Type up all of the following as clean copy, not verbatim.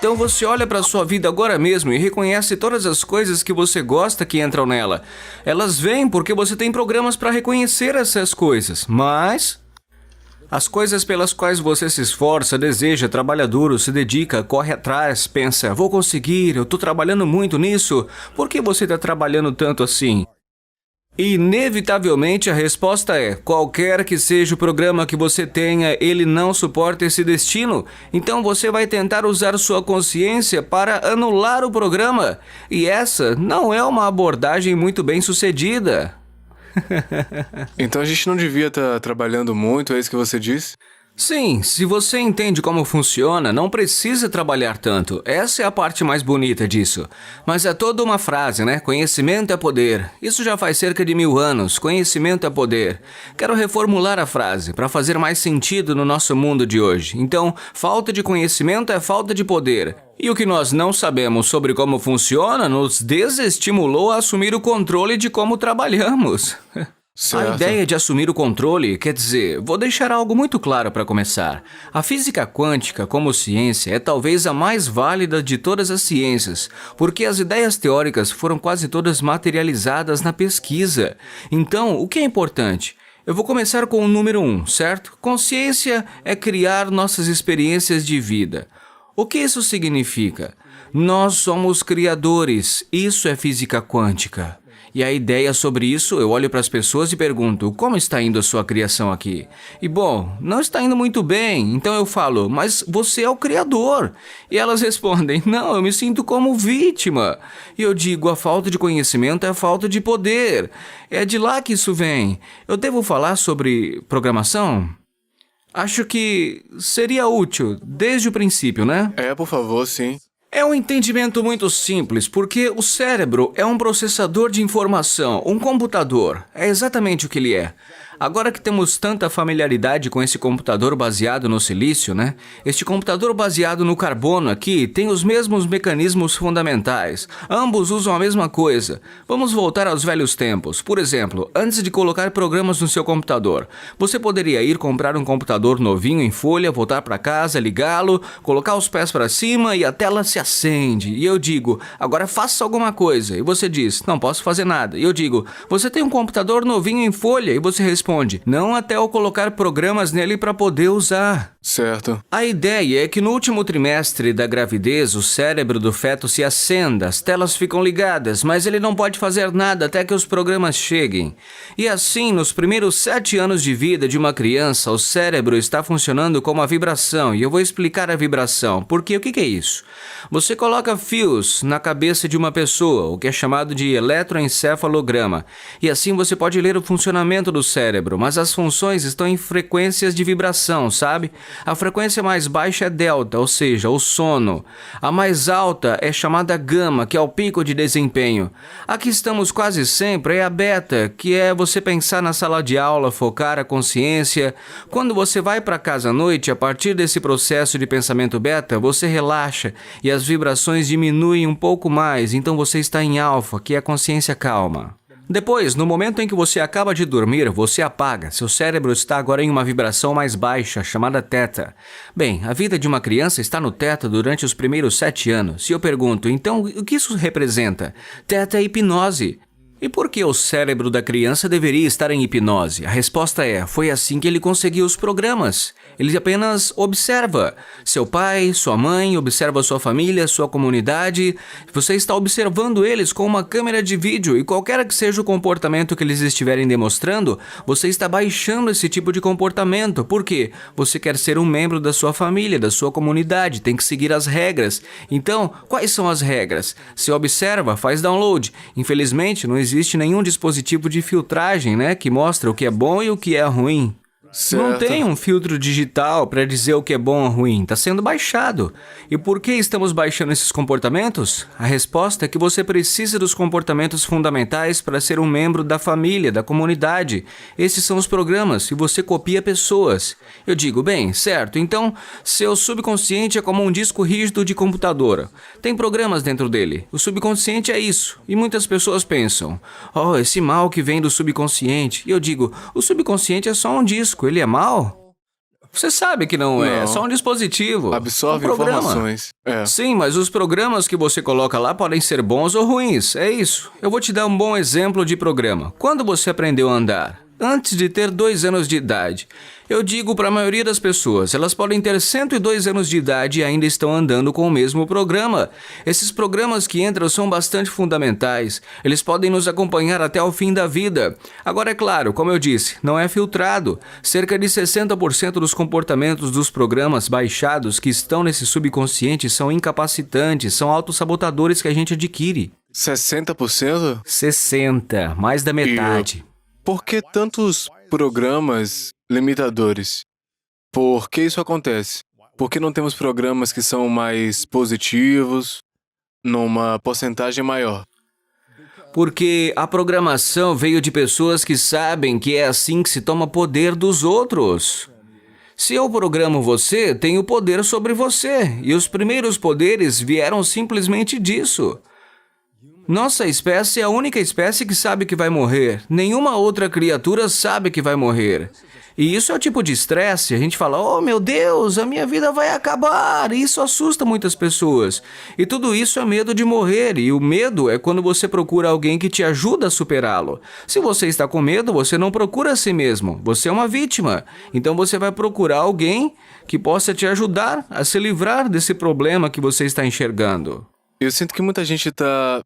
Então você olha para sua vida agora mesmo e reconhece todas as coisas que você gosta que entram nela. Elas vêm porque você tem programas para reconhecer essas coisas, mas as coisas pelas quais você se esforça, deseja, trabalha duro, se dedica, corre atrás, pensa, vou conseguir, eu tô trabalhando muito nisso, por que você tá trabalhando tanto assim? Inevitavelmente a resposta é, qualquer que seja o programa que você tenha, ele não suporta esse destino, então você vai tentar usar sua consciência para anular o programa, e essa não é uma abordagem muito bem sucedida. Então a gente não devia estar trabalhando muito, é isso que você disse? Sim, se você entende como funciona, não precisa trabalhar tanto. Essa é a parte mais bonita disso. Mas é toda uma frase, né? Conhecimento é poder. Isso já faz cerca de 1000 anos. Conhecimento é poder. Quero reformular a frase para fazer mais sentido no nosso mundo de hoje. Então, falta de conhecimento é falta de poder. E o que nós não sabemos sobre como funciona nos desestimulou a assumir o controle de como trabalhamos. Certo. A ideia de assumir o controle, quer dizer, vou deixar algo muito claro para começar. A física quântica, como ciência, é talvez a mais válida de todas as ciências, porque as ideias teóricas foram quase todas materializadas na pesquisa. Então, o que é importante? Eu vou começar com o número 1, certo? Consciência é criar nossas experiências de vida. O que isso significa? Nós somos criadores, isso é física quântica. E a ideia sobre isso, eu olho para as pessoas e pergunto, como está indo a sua criação aqui? E bom, não está indo muito bem, então eu falo, mas você é o criador. E elas respondem, não, eu me sinto como vítima. E eu digo, a falta de conhecimento é a falta de poder. É de lá que isso vem. Eu devo falar sobre programação? Acho que seria útil, desde o princípio, né? Por favor, sim. É um entendimento muito simples, porque o cérebro é um processador de informação, um computador. É exatamente o que ele é. Agora que temos tanta familiaridade com esse computador baseado no silício, né? Este computador baseado no carbono aqui tem os mesmos mecanismos fundamentais. Ambos usam a mesma coisa. Vamos voltar aos velhos tempos. Por exemplo, antes de colocar programas no seu computador, você poderia ir comprar um computador novinho em folha, voltar para casa, ligá-lo, colocar os pés para cima e a tela se acende. E eu digo, agora faça alguma coisa. E você diz, não posso fazer nada. E eu digo, você tem um computador novinho em folha? E você responde, não até eu colocar programas nele para poder usar. Certo. A ideia é que no último trimestre da gravidez, o cérebro do feto se acenda, as telas ficam ligadas, mas ele não pode fazer nada até que os programas cheguem. E assim, nos primeiros 7 anos de vida de uma criança, o cérebro está funcionando como a vibração, e eu vou explicar a vibração, porque o que é isso? Você coloca fios na cabeça de uma pessoa, o que é chamado de eletroencefalograma, e assim você pode ler o funcionamento do cérebro, mas as funções estão em frequências de vibração, sabe? A frequência mais baixa é delta, ou seja, o sono. A mais alta é chamada gama, que é o pico de desempenho. A que estamos quase sempre é a beta, que é você pensar na sala de aula, focar a consciência. Quando você vai para casa à noite, a partir desse processo de pensamento beta, você relaxa e as vibrações diminuem um pouco mais, então você está em alfa, que é a consciência calma. Depois, no momento em que você acaba de dormir, você apaga. Seu cérebro está agora em uma vibração mais baixa, chamada teta. Bem, a vida de uma criança está no teta durante os primeiros 7 anos. E eu pergunto, então, o que isso representa? Teta é hipnose. E por que o cérebro da criança deveria estar em hipnose? A resposta é, foi assim que ele conseguiu os programas. Ele apenas observa. Seu pai, sua mãe, observa sua família, sua comunidade. Você está observando eles com uma câmera de vídeo e qualquer que seja o comportamento que eles estiverem demonstrando, você está baixando esse tipo de comportamento. Por quê? Você quer ser um membro da sua família, da sua comunidade, tem que seguir as regras. Então, quais são as regras? Você observa, faz download. Infelizmente, não existe nenhum dispositivo de filtragem, né, que mostra o que é bom e o que é ruim. Certo. Não tem um filtro digital para dizer o que é bom ou ruim, está sendo baixado. E por que estamos baixando esses comportamentos? A resposta é que você precisa dos comportamentos fundamentais para ser um membro da família, da comunidade. Esses são os programas e você copia pessoas. Eu digo, bem, certo, então seu subconsciente é como um disco rígido de computador. Tem programas dentro dele. O subconsciente é isso. E muitas pessoas pensam, oh, esse mal que vem do subconsciente. E eu digo, o subconsciente é só um disco. Ele é mau? Você sabe que não é Não. só um dispositivo. Absorve um programa. informações. É. Sim, mas os programas que você coloca lá podem ser bons ou ruins, é isso. Eu vou te dar um bom exemplo de programa. Quando você aprendeu a andar? Antes de ter 2 anos de idade. Eu digo para a maioria das pessoas, elas podem ter 102 anos de idade e ainda estão andando com o mesmo programa. Esses programas que entram são bastante fundamentais. Eles podem nos acompanhar até o fim da vida. Agora, é claro, como eu disse, não é filtrado. Cerca de 60% dos comportamentos dos programas baixados que estão nesse subconsciente são incapacitantes, são autossabotadores que a gente adquire. 60%? 60, mais da metade. Por que tantos programas limitadores? Por que isso acontece? Por que não temos programas que são mais positivos, numa porcentagem maior? Porque a programação veio de pessoas que sabem que é assim que se toma poder dos outros. Se eu programo você, tenho poder sobre você. E os primeiros poderes vieram simplesmente disso. Nossa espécie é a única espécie que sabe que vai morrer. Nenhuma outra criatura sabe que vai morrer. E isso é o tipo de estresse. A gente fala, oh meu Deus, a minha vida vai acabar. E isso assusta muitas pessoas. E tudo isso é medo de morrer. E o medo é quando você procura alguém que te ajuda a superá-lo. Se você está com medo, você não procura a si mesmo. Você é uma vítima. Então você vai procurar alguém que possa te ajudar a se livrar desse problema que você está enxergando. Eu sinto que muita gente está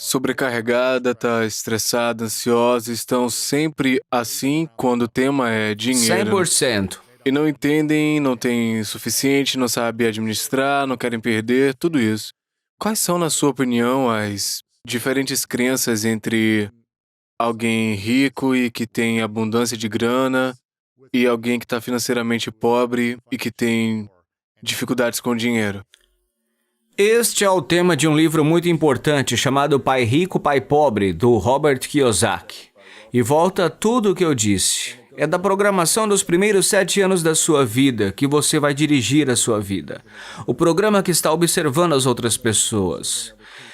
sobrecarregada, está estressada, ansiosa, estão sempre assim quando o tema é dinheiro. 100%. E não entendem, não têm suficiente, não sabem administrar, não querem perder, tudo isso. Quais são, na sua opinião, as diferentes crenças entre alguém rico e que tem abundância de grana e alguém que está financeiramente pobre e que tem dificuldades com o dinheiro? Este é o tema de um livro muito importante chamado Pai Rico, Pai Pobre, do Robert Kiyosaki. E volta a tudo o que eu disse. É da programação dos primeiros 7 anos da sua vida que você vai dirigir a sua vida. O programa que está observando as outras pessoas.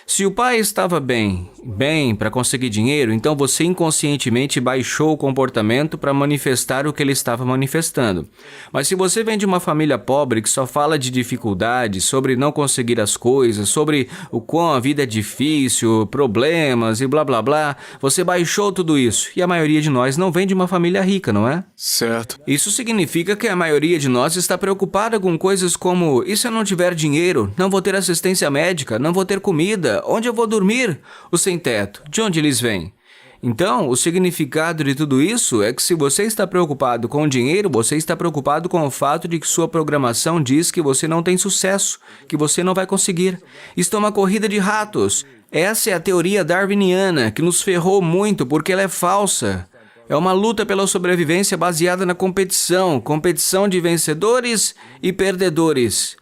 Se o pai estava bem para conseguir dinheiro, então você inconscientemente baixou o comportamento para manifestar o que ele estava manifestando. Mas se você vem de uma família pobre que só fala de dificuldades, sobre não conseguir as coisas, sobre o quão a vida é difícil, problemas e blá blá blá, você baixou tudo isso. E a maioria de nós não vem de uma família rica, não é? Certo. Isso significa que a maioria de nós está preocupada com coisas como: e se eu não tiver dinheiro? Não vou ter assistência médica? Não vou ter comida? Onde eu vou dormir? O sem-teto, de onde eles vêm? Então, o significado de tudo isso é que se você está preocupado com o dinheiro, você está preocupado com o fato de que sua programação diz que você não tem sucesso, que você não vai conseguir. Isto é uma corrida de ratos. Essa é a teoria darwiniana, que nos ferrou muito porque ela é falsa. É uma luta pela sobrevivência baseada na competição de vencedores e perdedores.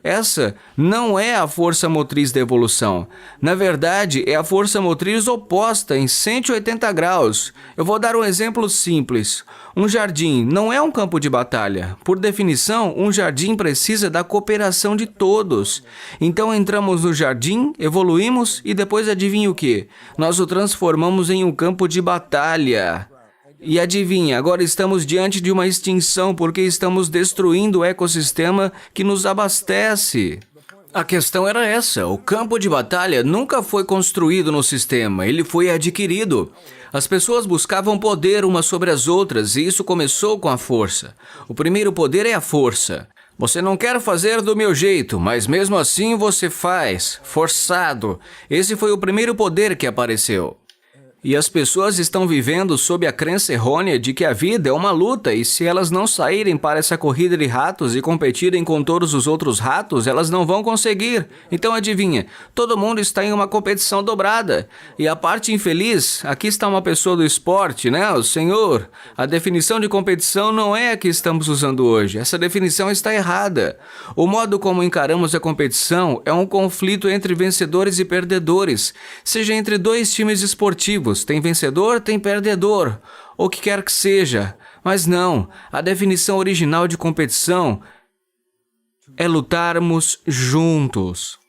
Essa não é a força motriz da evolução. Na verdade, é a força motriz oposta em 180 graus. Eu vou dar um exemplo simples. Um jardim não é um campo de batalha. Por definição, um jardim precisa da cooperação de todos. Então entramos no jardim, evoluímos e depois adivinha o quê? Nós o transformamos em um campo de batalha. E adivinha, agora estamos diante de uma extinção porque estamos destruindo o ecossistema que nos abastece. A questão era essa: o campo de batalha nunca foi construído no sistema, ele foi adquirido. As pessoas buscavam poder umas sobre as outras e isso começou com a força. O primeiro poder é a força. Você não quer fazer do meu jeito, mas mesmo assim você faz, forçado. Esse foi o primeiro poder que apareceu. E as pessoas estão vivendo sob a crença errônea de que a vida é uma luta e se elas não saírem para essa corrida de ratos e competirem com todos os outros ratos, elas não vão conseguir. Então adivinha, todo mundo está em uma competição dobrada. E a parte infeliz, aqui está uma pessoa do esporte, né? O senhor. A definição de competição não é a que estamos usando hoje. Essa definição está errada. O modo como encaramos a competição é um conflito entre vencedores e perdedores, seja entre 2 times esportivos. Tem vencedor, tem perdedor, ou o que quer que seja. Mas não, a definição original de competição é lutarmos juntos.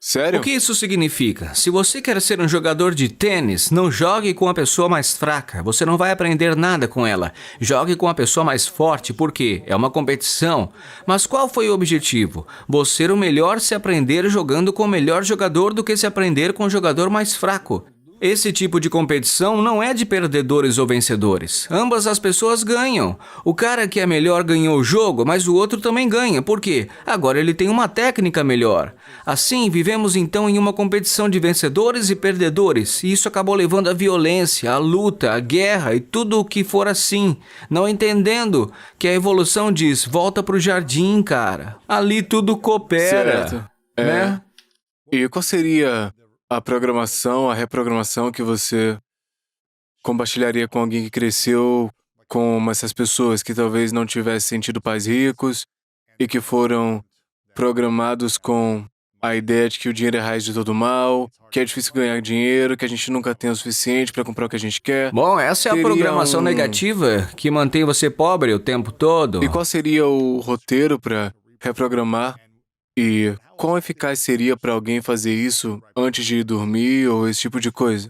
Sério? O que isso significa? Se você quer ser um jogador de tênis, não jogue com a pessoa mais fraca. Você não vai aprender nada com ela. Jogue com a pessoa mais forte, porque é uma competição. Mas qual foi o objetivo? Você ser o melhor se aprender jogando com o melhor jogador do que se aprender com o jogador mais fraco. Esse tipo de competição não é de perdedores ou vencedores. Ambas as pessoas ganham. O cara que é melhor ganhou o jogo, mas o outro também ganha. Por quê? Agora ele tem uma técnica melhor. Assim, vivemos então em uma competição de vencedores e perdedores. E isso acabou levando à violência, à luta, à guerra e tudo o que for assim. Não entendendo que a evolução diz, volta pro jardim, cara. Ali tudo coopera. Certo. Né? E qual seria a programação, a reprogramação que você compartilharia com alguém que cresceu com essas pessoas que talvez não tivessem tido pais ricos e que foram programados com a ideia de que o dinheiro é a raiz de todo mal, que é difícil ganhar dinheiro, que a gente nunca tem o suficiente para comprar o que a gente quer? Bom, essa é a Teria programação um- negativa que mantém você pobre o tempo todo. E qual seria o roteiro para reprogramar? E quão eficaz seria para alguém fazer isso antes de ir dormir ou esse tipo de coisa?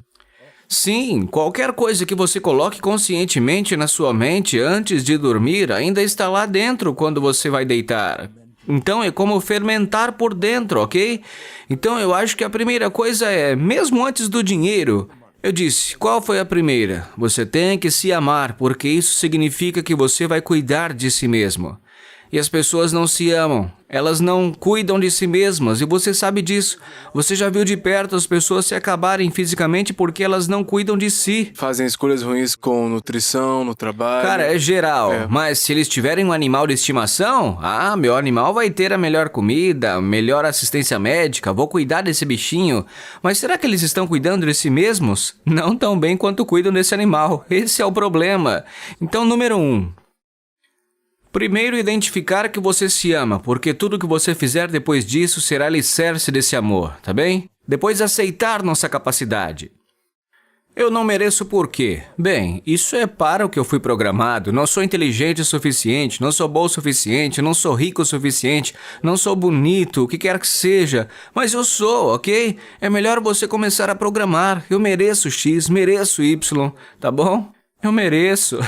Sim, qualquer coisa que você coloque conscientemente na sua mente antes de dormir ainda está lá dentro quando você vai deitar. Então é como fermentar por dentro, ok? Então eu acho que a primeira coisa é, mesmo antes do dinheiro, eu disse, qual foi a primeira? Você tem que se amar, porque isso significa que você vai cuidar de si mesmo. E as pessoas não se amam, elas não cuidam de si mesmas, e você sabe disso. Você já viu de perto as pessoas se acabarem fisicamente porque elas não cuidam de si. Fazem escolhas ruins com nutrição, no trabalho. Cara, é geral, É. mas se eles tiverem um animal de estimação, meu animal vai ter a melhor comida, melhor assistência médica, vou cuidar desse bichinho. Mas será que eles estão cuidando de si mesmos? Não tão bem quanto cuidam desse animal. Esse é o problema. Então, número 1. Primeiro, identificar que você se ama, porque tudo que você fizer depois disso será alicerce desse amor, tá bem? Depois, aceitar nossa capacidade. Eu não mereço por quê? Bem, isso é para o que eu fui programado. Não sou inteligente o suficiente, não sou bom o suficiente, não sou rico o suficiente, não sou bonito, o que quer que seja. Mas eu sou, ok? É melhor você começar a programar. Eu mereço X, mereço Y, tá bom? Eu mereço.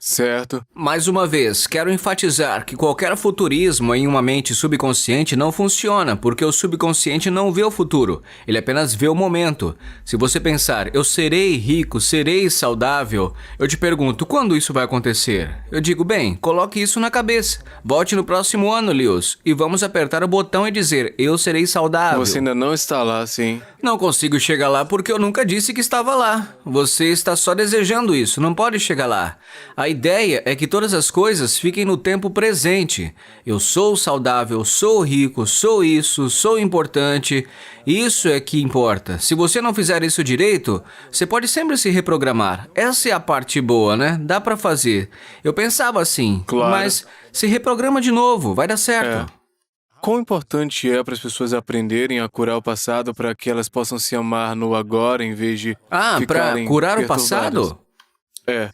Certo. Mais uma vez, quero enfatizar que qualquer futurismo em uma mente subconsciente não funciona, porque o subconsciente não vê o futuro, ele apenas vê o momento. Se você pensar, eu serei rico, serei saudável, eu te pergunto, quando isso vai acontecer? Eu digo, bem, coloque isso na cabeça. Volte no próximo ano, Lewis, e vamos apertar o botão e dizer, eu serei saudável. Você ainda não está lá, sim. Não consigo chegar lá porque eu nunca disse que estava lá. Você está só desejando isso, não pode chegar lá. A ideia é que todas as coisas fiquem no tempo presente. Eu sou saudável, sou rico, sou isso, sou importante. Isso é que importa. Se você não fizer isso direito, você pode sempre se reprogramar. Essa é a parte boa, né? Dá pra fazer. Eu pensava assim, Claro. mas se reprograma de novo, vai dar certo. Quão importante é para as pessoas aprenderem a curar o passado para que elas possam se amar no agora em vez de Pra ficarem curar o perturbadas? passado? É.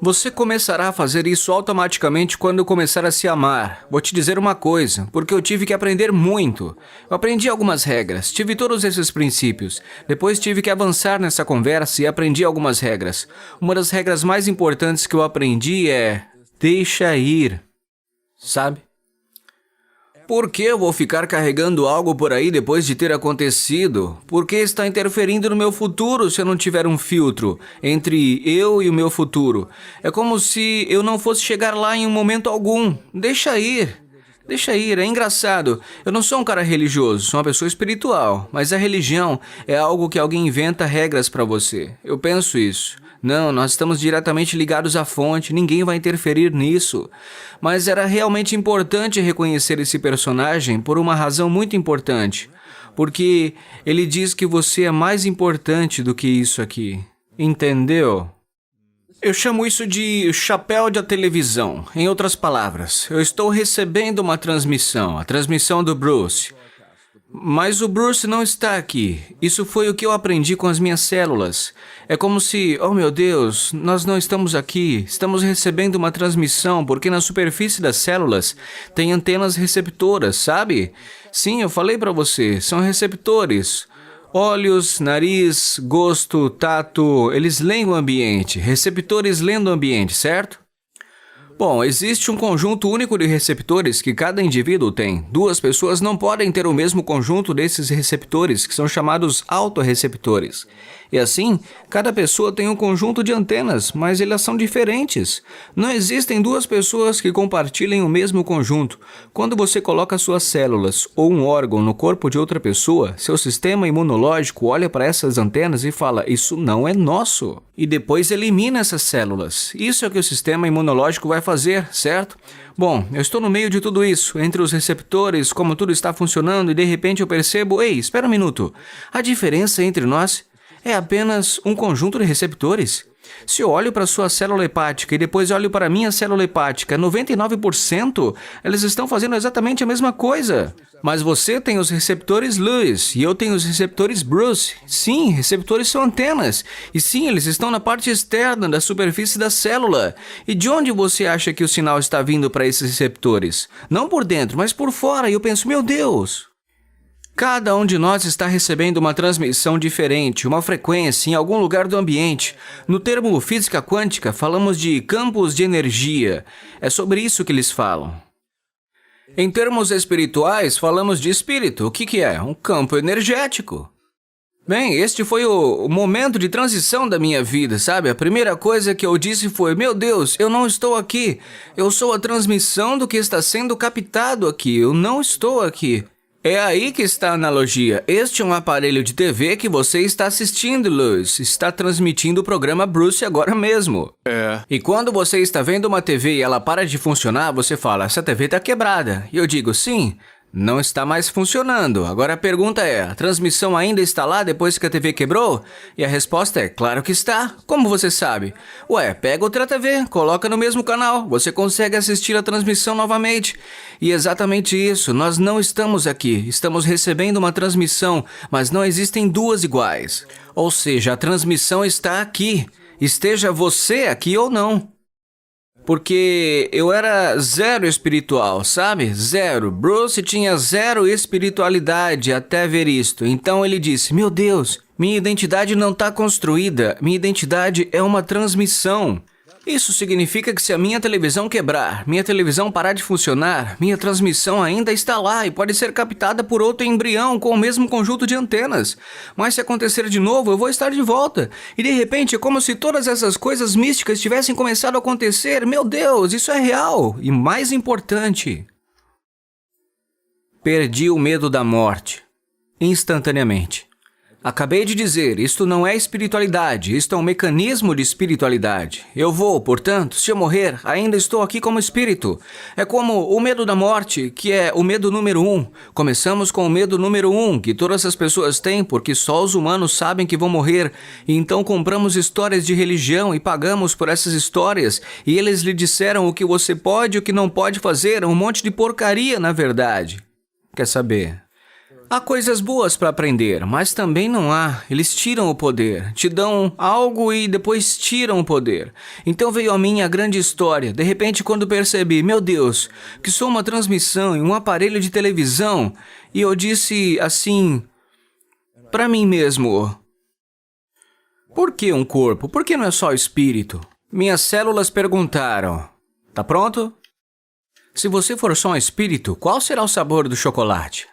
Você começará a fazer isso automaticamente quando começar a se amar. Vou te dizer uma coisa, porque eu tive que aprender muito. Eu aprendi algumas regras, tive todos esses princípios. Depois tive que avançar nessa conversa e aprendi algumas regras. Uma das regras mais importantes que eu aprendi é... deixa ir. Sabe? Por que eu vou ficar carregando algo por aí depois de ter acontecido? Por que está interferindo no meu futuro se eu não tiver um filtro entre eu e o meu futuro? É como se eu não fosse chegar lá em um momento algum. Deixa ir. Deixa ir, é engraçado. Eu não sou um cara religioso, sou uma pessoa espiritual. Mas a religião é algo que alguém inventa regras para você. Eu penso isso. Não, nós estamos diretamente ligados à fonte, ninguém vai interferir nisso. Mas era realmente importante reconhecer esse personagem por uma razão muito importante. Porque ele diz que você é mais importante do que isso aqui. Entendeu? Eu chamo isso de chapéu da televisão. Em outras palavras, eu estou recebendo uma transmissão, a transmissão do Bruce. Mas o Bruce não está aqui. Isso foi o que eu aprendi com as minhas células. É como se, oh meu Deus, nós não estamos aqui. Estamos recebendo uma transmissão, porque na superfície das células tem antenas receptoras, sabe? Sim, eu falei para você, são receptores. Olhos, nariz, gosto, tato, eles leem o ambiente. Receptores lendo o ambiente, certo? Bom, existe um conjunto único de receptores que cada indivíduo tem. Duas pessoas não podem ter o mesmo conjunto desses receptores, que são chamados autorreceptores. E assim, cada pessoa tem um conjunto de antenas, mas elas são diferentes. Não existem duas pessoas que compartilhem o mesmo conjunto. Quando você coloca suas células ou um órgão no corpo de outra pessoa, seu sistema imunológico olha para essas antenas e fala, isso não é nosso. E depois elimina essas células. Isso é o que o sistema imunológico vai fazer, certo? Bom, eu estou no meio de tudo isso, entre os receptores, como tudo está funcionando, e de repente eu percebo, ei, espera um minuto, a diferença entre nós é apenas um conjunto de receptores. Se eu olho para a sua célula hepática e depois olho para a minha célula hepática, 99% eles estão fazendo exatamente a mesma coisa. Mas você tem os receptores Lewis e eu tenho os receptores Bruce. Sim, receptores são antenas. E sim, eles estão na parte externa da superfície da célula. E de onde você acha que o sinal está vindo para esses receptores? Não por dentro, mas por fora. E eu penso, meu Deus! Cada um de nós está recebendo uma transmissão diferente, uma frequência em algum lugar do ambiente. No termo física quântica, falamos de campos de energia. É sobre isso que eles falam. Em termos espirituais, falamos de espírito. O que é? Um campo energético. Bem, este foi o momento de transição da minha vida, sabe? A primeira coisa que eu disse foi, meu Deus, eu não estou aqui. Eu sou a transmissão do que está sendo captado aqui. Eu não estou aqui. É aí que está a analogia. Este é um aparelho de TV que você está assistindo, Lewis. Está transmitindo o programa Bruce agora mesmo. E quando você está vendo uma TV e ela para de funcionar, você fala, essa TV está quebrada. E eu digo, sim, não está mais funcionando. Agora a pergunta é, a transmissão ainda está lá depois que a TV quebrou? E a resposta é, claro que está. Como você sabe? Ué, pega outra TV, coloca no mesmo canal, você consegue assistir a transmissão novamente. E exatamente isso, nós não estamos aqui, estamos recebendo uma transmissão, mas não existem duas iguais. Ou seja, a transmissão está aqui, esteja você aqui ou não. Porque eu era zero espiritual, sabe? Zero. Bruce tinha zero espiritualidade até ver isto. Então ele disse, meu Deus, minha identidade não está construída. Minha identidade é uma transmissão. Isso significa que se a minha televisão quebrar, minha televisão parar de funcionar, minha transmissão ainda está lá e pode ser captada por outro embrião com o mesmo conjunto de antenas. Mas se acontecer de novo, eu vou estar de volta. E de repente é como se todas essas coisas místicas tivessem começado a acontecer. Meu Deus, isso é real. E mais importante, perdi o medo da morte. Instantaneamente. Acabei de dizer, isto não é espiritualidade, isto é um mecanismo de espiritualidade. Eu vou, portanto, se eu morrer, ainda estou aqui como espírito. É como o medo da morte, que é o medo número 1. Começamos com o medo número 1, que todas as pessoas têm, porque só os humanos sabem que vão morrer. E então compramos histórias de religião e pagamos por essas histórias. E eles lhe disseram o que você pode e o que não pode fazer, um monte de porcaria, na verdade. Quer saber? Há coisas boas para aprender, mas também não há. Eles tiram o poder, te dão algo e depois tiram o poder. Então veio a mim a grande história. De repente, quando percebi, meu Deus, que sou uma transmissão em um aparelho de televisão, e eu disse assim, para mim mesmo, por que um corpo? Por que não é só espírito? Minhas células perguntaram, tá pronto? Se você for só um espírito, qual será o sabor do chocolate?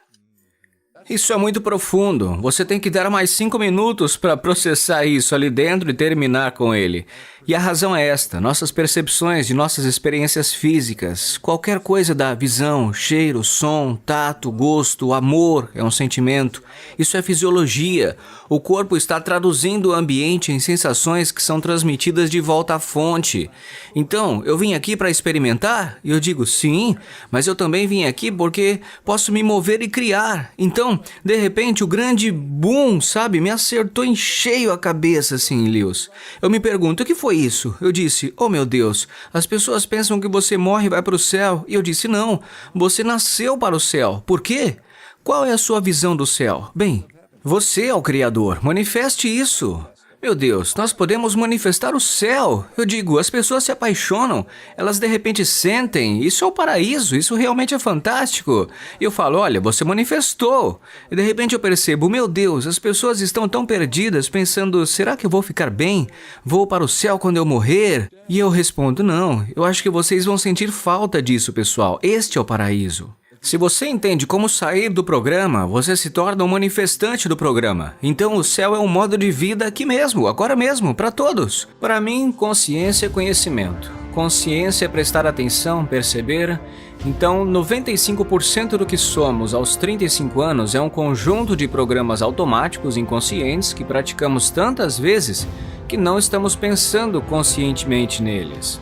Isso é muito profundo. Você tem que dar mais 5 minutos para processar isso ali dentro e terminar com ele. E a razão é esta, nossas percepções de nossas experiências físicas, qualquer coisa da visão, cheiro, som, tato, gosto, amor, é um sentimento. Isso é fisiologia. O corpo está traduzindo o ambiente em sensações que são transmitidas de volta à fonte. Então, eu vim aqui para experimentar? E eu digo, sim, mas eu também vim aqui porque posso me mover e criar. Então, de repente, o grande boom, sabe, me acertou em cheio a cabeça, assim, Lewis. Eu me pergunto, o que foi isso? Eu disse, oh meu Deus, as pessoas pensam que você morre e vai para o céu. E eu disse, não, você nasceu para o céu. Por quê? Qual é a sua visão do céu? Bem, você é o Criador. Manifeste isso. Meu Deus, nós podemos manifestar o céu. Eu digo, as pessoas se apaixonam, elas de repente sentem, isso é o paraíso, isso realmente é fantástico. E eu falo, olha, você manifestou. E de repente eu percebo, meu Deus, as pessoas estão tão perdidas, pensando, será que eu vou ficar bem? Vou para o céu quando eu morrer? E eu respondo, não, eu acho que vocês vão sentir falta disso, pessoal. Este é o paraíso. Se você entende como sair do programa, você se torna um manifestante do programa. Então o céu é um modo de vida aqui mesmo, agora mesmo, para todos. Para mim, consciência é conhecimento. Consciência é prestar atenção, perceber. Então, 95% do que somos aos 35 anos é um conjunto de programas automáticos inconscientes que praticamos tantas vezes que não estamos pensando conscientemente neles.